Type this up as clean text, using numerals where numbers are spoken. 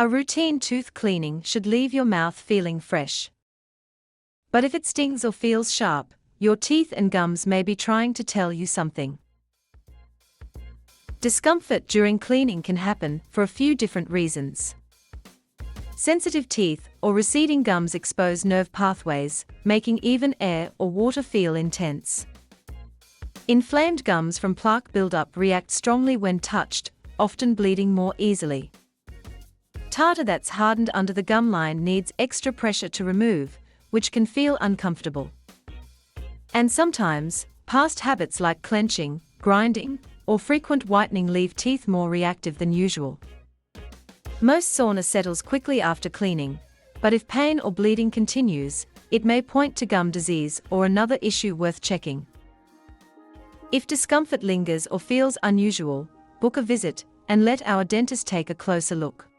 A routine tooth cleaning should leave your mouth feeling fresh. But if it stings or feels sharp, your teeth and gums may be trying to tell you something. Discomfort during cleaning can happen for a few different reasons. Sensitive teeth or receding gums expose nerve pathways, making even air or water feel intense. Inflamed gums from plaque buildup react strongly when touched, often bleeding more easily. Tartar that's hardened under the gum line needs extra pressure to remove, which can feel uncomfortable. And sometimes, past habits like clenching, grinding, or frequent whitening leave teeth more reactive than usual. Most soreness settles quickly after cleaning, but if pain or bleeding continues, it may point to gum disease or another issue worth checking. If discomfort lingers or feels unusual, book a visit and let our dentist take a closer look.